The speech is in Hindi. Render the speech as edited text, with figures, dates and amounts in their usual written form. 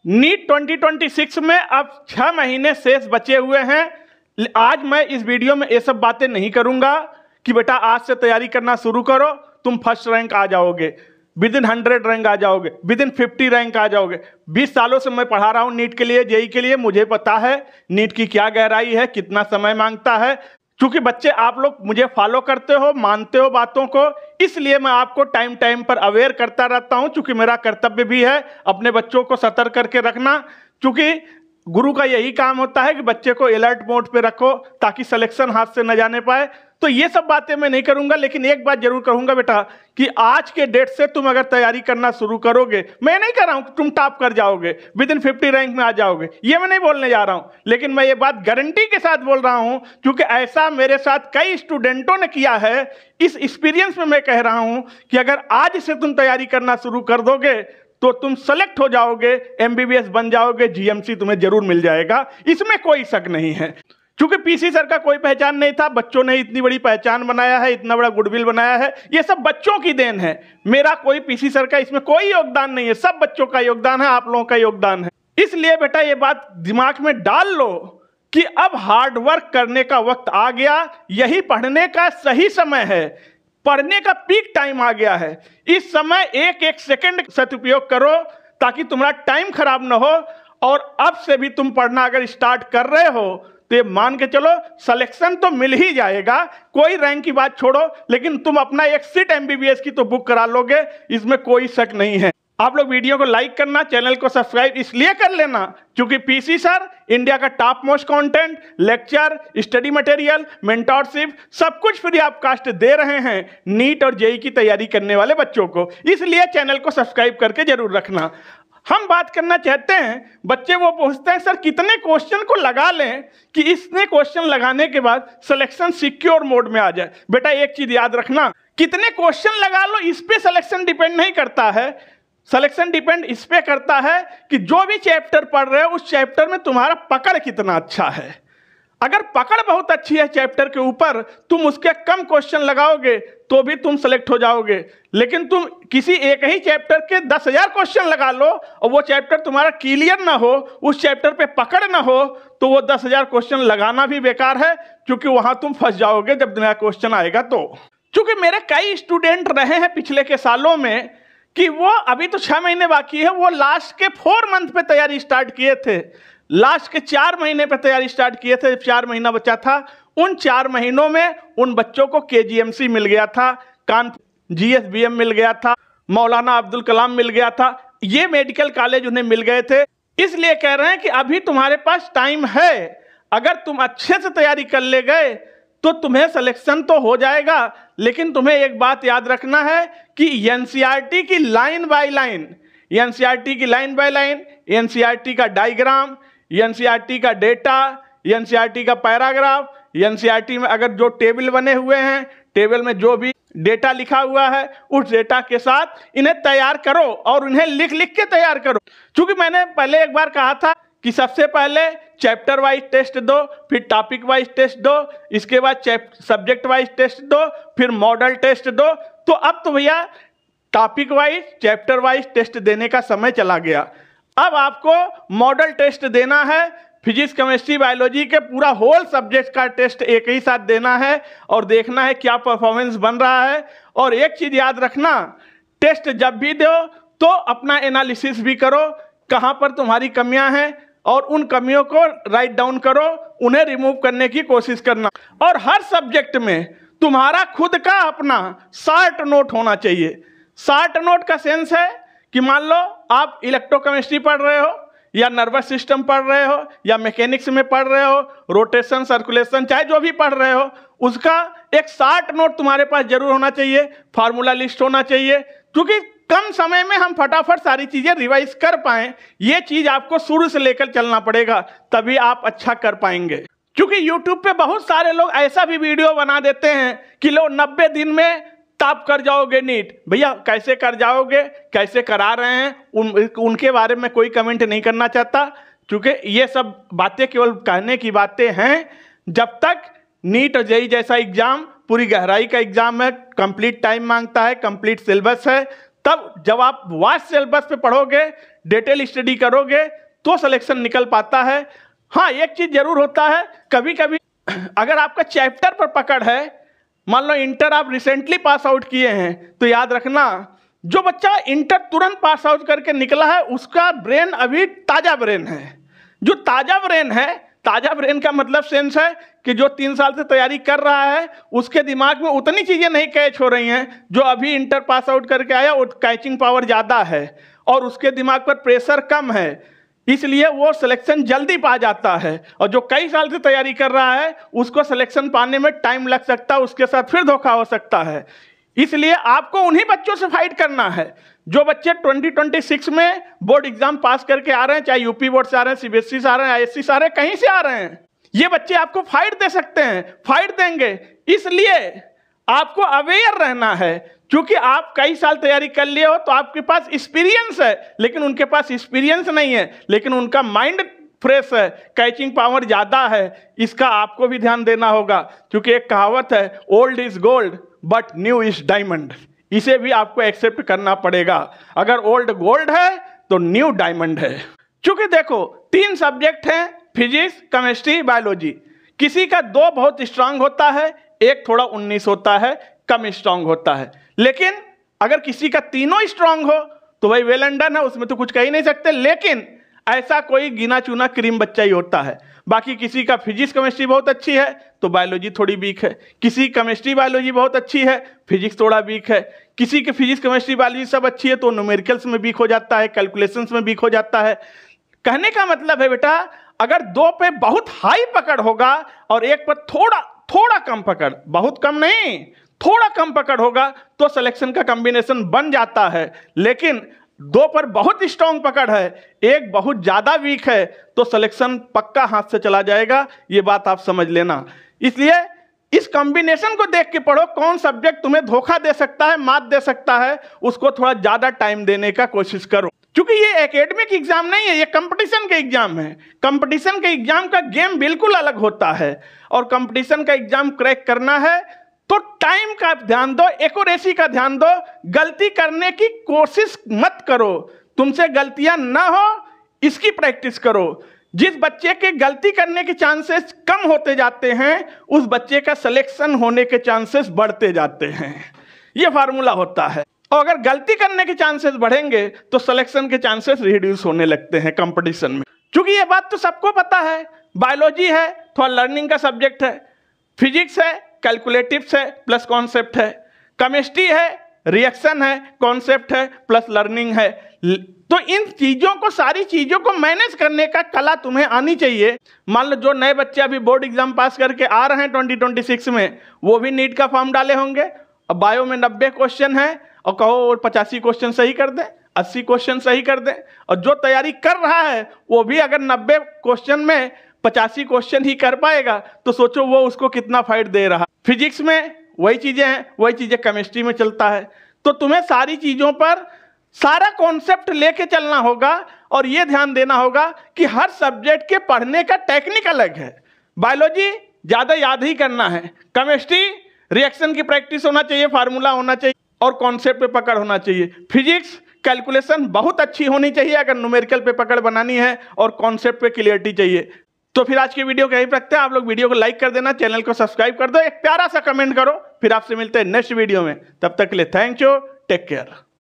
नीट 2026 में अब 6 महीने शेष बचे हुए हैं। आज मैं इस वीडियो में ये सब बातें नहीं करूंगा कि बेटा आज से तैयारी करना शुरू करो, तुम फर्स्ट रैंक आ जाओगे, विद इन 100 रैंक आ जाओगे, विद इन 50 रैंक आ जाओगे। 20 सालों से मैं पढ़ा रहा हूं नीट के लिए, जेई के लिए, मुझे पता है नीट की क्या गहराई है, कितना समय मांगता है। चूंकि बच्चे आप लोग मुझे फॉलो करते हो, मानते हो बातों को, इसलिए मैं आपको टाइम टाइम पर अवेयर करता रहता हूं। चूंकि मेरा कर्तव्य भी है अपने बच्चों को सतर्क करके रखना। चूंकि गुरु का यही काम होता है कि बच्चे को अलर्ट मोड पे रखो ताकि सिलेक्शन हाथ से न जाने पाए। तो ये सब बातें मैं नहीं करूंगा, लेकिन एक बात जरूर कहूंगा बेटा कि आज के डेट से तुम अगर तैयारी करना शुरू करोगे, मैं नहीं कह रहा हूं कि तुम टॉप कर जाओगे, विद इन 50 रैंक में आ जाओगे, ये मैं नहीं बोलने जा रहा हूं, लेकिन मैं ये बात गारंटी के साथ बोल रहा हूं क्योंकि ऐसा मेरे साथ कई स्टूडेंटों ने किया है। इस एक्सपीरियंस में मैं कह रहा हूं कि अगर आज से तुम तैयारी करना शुरू कर दोगे तो तुम सेलेक्ट हो जाओगे, एमबीबीएस बन जाओगे, जीएमसी तुम्हें जरूर मिल जाएगा, इसमें कोई शक नहीं है। क्योंकि पीसी सर का कोई पहचान नहीं था, बच्चों ने इतनी बड़ी पहचान बनाया है, इतना बड़ा गुडविल बनाया है, ये सब बच्चों की देन है। मेरा कोई पीसी सर का इसमें कोई योगदान नहीं है, सब बच्चों का योगदान है, आप लोगों का योगदान है। इसलिए बेटा ये बात दिमाग में डाल लो कि अब हार्ड वर्क करने का वक्त आ गया, यही पढ़ने का सही समय है, पढ़ने का पीक टाइम आ गया है। इस समय एक एक सेकंड सदुपयोग करो ताकि तुम्हारा टाइम खराब ना हो। और अब से भी तुम पढ़ना अगर स्टार्ट कर रहे हो तो ये मान के चलो सिलेक्शन तो मिल ही जाएगा, कोई रैंक की बात छोड़ो, लेकिन तुम अपना एक सीट एमबीबीएस की तो बुक करा लोगे, इसमें कोई शक नहीं है। आप लोग वीडियो को लाइक करना, चैनल को सब्सक्राइब इसलिए कर लेना क्योंकि पीसी सर इंडिया का top most content, lecture, study material, mentorship सब कुछ फ्री ऑफ कास्ट दे रहे हैं नीट और जेई की तैयारी करने वाले बच्चों को, इसलिए चैनल को सब्सक्राइब करके जरूर रखना। हम बात करना चाहते हैं, बच्चे वो पूछते हैं सर कितने क्वेश्चन को लगा लें कि इसने क्वेश्चन लगाने के बाद सिलेक्शन सिक्योर मोड में आ जाए। बेटा एक चीज याद रखना, कितने क्वेश्चन लगा लो इस पे सिलेक्शन डिपेंड नहीं करता है। सिलेक्शन डिपेंड इस पे करता है कि जो भी चैप्टर पढ़ रहे हो उस चैप्टर में तुम्हारा पकड़ कितना अच्छा है। अगर पकड़ बहुत अच्छी है चैप्टर के ऊपर, तुम उसके कम क्वेश्चन लगाओगे तो भी तुम सेलेक्ट हो जाओगे। लेकिन तुम किसी एक ही चैप्टर के 10,000 क्वेश्चन लगा लो और वो चैप्टर तुम्हारा क्लियर ना हो, उस चैप्टर पे पकड़ ना हो, तो वो 10,000 क्वेश्चन लगाना भी बेकार है क्योंकि वहां तुम फंस जाओगे जब नया क्वेश्चन आएगा। तो चूंकि मेरे कई स्टूडेंट रहे हैं पिछले के सालों में कि वो अभी तो 6 महीने बाकी है, वो लास्ट के 4 मंथ पे तैयारी स्टार्ट किए थे, लास्ट के 4 महीने पे तैयारी स्टार्ट किए थे, 4 महीना बचा था। उन 4 महीनों में उन बच्चों को केजीएमसी मिल गया था, कानपुर जीएसबीएम मिल गया था, मौलाना अब्दुल कलाम मिल गया था, ये मेडिकल कॉलेज उन्हें मिल गए थे। इसलिए कह रहे हैं कि अभी तुम्हारे पास टाइम है, अगर तुम अच्छे से तैयारी कर ले गए तो तुम्हें सिलेक्शन तो हो जाएगा। लेकिन तुम्हें एक बात याद रखना है कि एनसीईआरटी की लाइन बाय लाइन, एनसीईआरटी की लाइन बाय लाइन, एनसीईआरटी का डायग्राम, एनसीईआरटी का डेटा, एनसीईआरटी का पैराग्राफ, एनसीईआरटी में अगर जो टेबल बने हुए हैं, टेबल में जो भी डेटा लिखा हुआ है उस डेटा के साथ इन्हें तैयार करो और उन्हें लिख लिख के तैयार करो। क्योंकि मैंने पहले एक बार कहा था कि सबसे पहले चैप्टर वाइज टेस्ट दो, फिर टॉपिक वाइज टेस्ट दो, इसके बाद सब्जेक्ट वाइज टेस्ट दो, फिर मॉडल टेस्ट दो। तो अब तो भैया topic wise, chapter wise test देने का समय चला गया। अब आपको मॉडल टेस्ट देना है, फिजिक्स, केमिस्ट्री, बायोलॉजी के पूरा होल सब्जेक्ट का टेस्ट एक ही साथ देना है और देखना है क्या परफॉर्मेंस बन रहा है। और एक चीज याद रखना, टेस्ट जब भी दो तो अपना एनालिसिस भी करो, कहाँ पर तुम्हारी कमियां हैं और उन कमियों को राइट डाउन करो, उन्हें रिमूव करने की कोशिश करना। और हर सब्जेक्ट में तुम्हारा खुद का अपना शॉर्ट नोट होना चाहिए। शॉर्ट नोट का सेंस है कि मान लो आप इलेक्ट्रोकेमिस्ट्री पढ़ रहे हो या नर्वस सिस्टम पढ़ रहे हो या मैकेनिक्स में पढ़ रहे हो, रोटेशन, सर्कुलेशन, चाहे जो भी पढ़ रहे हो, उसका एक शॉर्ट नोट तुम्हारे पास जरूर होना चाहिए, फार्मूला लिस्ट होना चाहिए, क्योंकि कम समय में हम फटाफट सारी चीजें रिवाइज कर पाएं। ये चीज आपको शुरू से लेकर चलना पड़ेगा, तभी आप अच्छा कर पाएंगे। क्योंकि YouTube पे बहुत सारे लोग ऐसा भी वीडियो बना देते हैं कि लो 90 दिन में टॉप कर जाओगे नीट। भैया कैसे कर जाओगे, कैसे करा रहे हैं, उनके बारे में कोई कमेंट नहीं करना चाहता, क्योंकि ये सब बातें केवल कहने की बातें हैं। जब तक नीट और जेई जैसा एग्जाम पूरी गहराई का एग्जाम है, कंप्लीट टाइम मांगता है, कंप्लीट सिलेबस है, तब जब आप वास्ट सिलेबस पे पढ़ोगे, डिटेल स्टडी करोगे तो सिलेक्शन निकल पाता है। हाँ, एक चीज जरूर होता है, कभी कभी अगर आपका चैप्टर पर पकड़ है, मान लो इंटर आप रिसेंटली पास आउट किए हैं, तो याद रखना जो बच्चा इंटर तुरंत पास आउट करके निकला है उसका ब्रेन अभी ताजा ब्रेन है। जो ताजा ब्रेन है, ताजा ब्रेन का मतलब सेंस है कि जो 3 साल से तैयारी कर रहा है उसके दिमाग में उतनी चीजें नहीं कैच हो रही हैं। जो अभी इंटर पास आउट करके आया वो कैचिंग पावर ज्यादा है और उसके दिमाग पर प्रेशर कम है, इसलिए वो सिलेक्शन जल्दी पा जाता है। और जो कई साल से तैयारी कर रहा है उसको सिलेक्शन पाने में टाइम लग सकता है, उसके साथ फिर धोखा हो सकता है। इसलिए आपको उन्हीं बच्चों से फाइट करना है जो बच्चे 2026 में बोर्ड एग्जाम पास करके आ रहे हैं, चाहे यूपी बोर्ड से आ रहे हैं, सीबीएसई से आ रहे हैं, आईएससी से आ रहे हैं, कहीं से आ रहे हैं। ये बच्चे आपको फाइट दे सकते हैं, फाइट देंगे। इसलिए आपको अवेयर रहना है, क्योंकि आप कई साल तैयारी कर लिए हो तो आपके पास एक्सपीरियंस है, लेकिन उनके पास एक्सपीरियंस नहीं है, लेकिन उनका माइंड फ्रेश है, कैचिंग पावर ज्यादा है। इसका आपको भी ध्यान देना होगा, क्योंकि एक कहावत है, old is gold but new is diamond. इसे भी आपको एक्सेप्ट करना पड़ेगा। अगर ओल्ड गोल्ड है तो न्यू डायमंड है। क्योंकि देखो 3 सब्जेक्ट हैं, फिजिक्स, केमिस्ट्री, बायोलॉजी। किसी का 2 बहुत स्ट्रांग होता है, एक थोड़ा 19 होता है, कम स्ट्रांग होता है। लेकिन अगर किसी का तीनों स्ट्रांग हो तो भाई वेल एंड डन है, उसमें तो कुछ कह ही नहीं सकते। लेकिन ऐसा कोई गिना चुना क्रीम बच्चा ही होता है। बाकी किसी का फिजिक्स केमिस्ट्री बहुत अच्छी है तो बायोलॉजी थोड़ी वीक है, किसी केमिस्ट्री बायोलॉजी बहुत अच्छी है, फिजिक्स थोड़ा वीक है, किसी के फिजिक्स केमिस्ट्री बायोलॉजी सब अच्छी है तो न्यूमेरिकल्स में वीक हो जाता है, कैलकुलेशंस में वीक हो जाता है। कहने का मतलब है बेटा, अगर 2 पे बहुत हाई पकड़ होगा और एक पर थोड़ा थोड़ा कम पकड़, बहुत कम नहीं, थोड़ा कम पकड़ होगा तो सिलेक्शन का कॉम्बिनेशन बन जाता है। लेकिन 2 पर बहुत स्ट्रांग पकड़ है, एक बहुत ज्यादा वीक है, तो सिलेक्शन पक्का हाथ से चला जाएगा। ये बात आप समझ लेना। इसलिए इस कॉम्बिनेशन को देख के पढ़ो, कौन सब्जेक्ट तुम्हें धोखा दे सकता है, मात दे सकता है, उसको थोड़ा ज्यादा टाइम देने का कोशिश करो। क्योंकि ये एकेडमिक एग्जाम नहीं है, ये कंपटीशन का एग्जाम है। कंपटीशन के एग्जाम का गेम बिल्कुल अलग होता है, और कंपटीशन का एग्जाम क्रैक करना है तो टाइम का ध्यान दो, एक्यूरेसी का ध्यान दो, गलती करने की कोशिश मत करो। तुमसे गलतियां ना हो इसकी प्रैक्टिस करो। जिस बच्चे के गलती करने के चांसेस कम होते जाते हैं उस बच्चे का सिलेक्शन होने के चांसेस बढ़ते जाते हैं। यह फार्मूला होता है। और अगर गलती करने के चांसेस बढ़ेंगे तो सिलेक्शन के चांसेस रिड्यूस होने लगते हैं कंपटीशन में। क्योंकि ये बात तो सबको पता है, बायोलॉजी है थोड़ा लर्निंग का सब्जेक्ट है, फिजिक्स है कैलकुलेटिव्स है प्लस कॉन्सेप्ट है, केमिस्ट्री है रिएक्शन है कॉन्सेप्ट है प्लस लर्निंग है। तो इन चीजों को, सारी चीजों को मैनेज करने का कला तुम्हें आनी चाहिए। मान लो जो नए बच्चे अभी बोर्ड एग्जाम पास करके आ रहे हैं 2026 में, वो भी नीट का फॉर्म डाले होंगे। अब बायो में 90 क्वेश्चन है और कहो 85 क्वेश्चन सही कर दें, 80 क्वेश्चन सही कर दें। और जो तैयारी कर रहा है वो भी अगर 90 क्वेश्चन में 85 क्वेश्चन ही कर पाएगा तो सोचो वो उसको कितना फाइट दे रहा। फिजिक्स में वही चीजें हैं, वही चीजें केमिस्ट्री में चलता है। तो तुम्हें सारी चीजों पर सारा कॉन्सेप्ट लेके चलना होगा और ये ध्यान देना होगा कि हर सब्जेक्ट के पढ़ने का टेक्निक अलग है। बायोलॉजी ज्यादा याद ही करना है, केमिस्ट्री रिएक्शन की प्रैक्टिस होना चाहिए, फार्मूला होना चाहिए और कॉन्सेप्ट पे पकड़ होना चाहिए। फिजिक्स कैलकुलेशन बहुत अच्छी होनी चाहिए अगर न्यूमेरिकल पे पकड़ बनानी है और कॉन्सेप्ट पे क्लियरिटी चाहिए। तो फिर आज की वीडियो को यहीं पे रखते हैं। आप लोग वीडियो को लाइक कर देना, चैनल को सब्सक्राइब कर दो, एक प्यारा सा कमेंट करो। फिर आपसे मिलते हैं नेक्स्ट वीडियो में, तब तक के लिए थैंक यू, टेक केयर।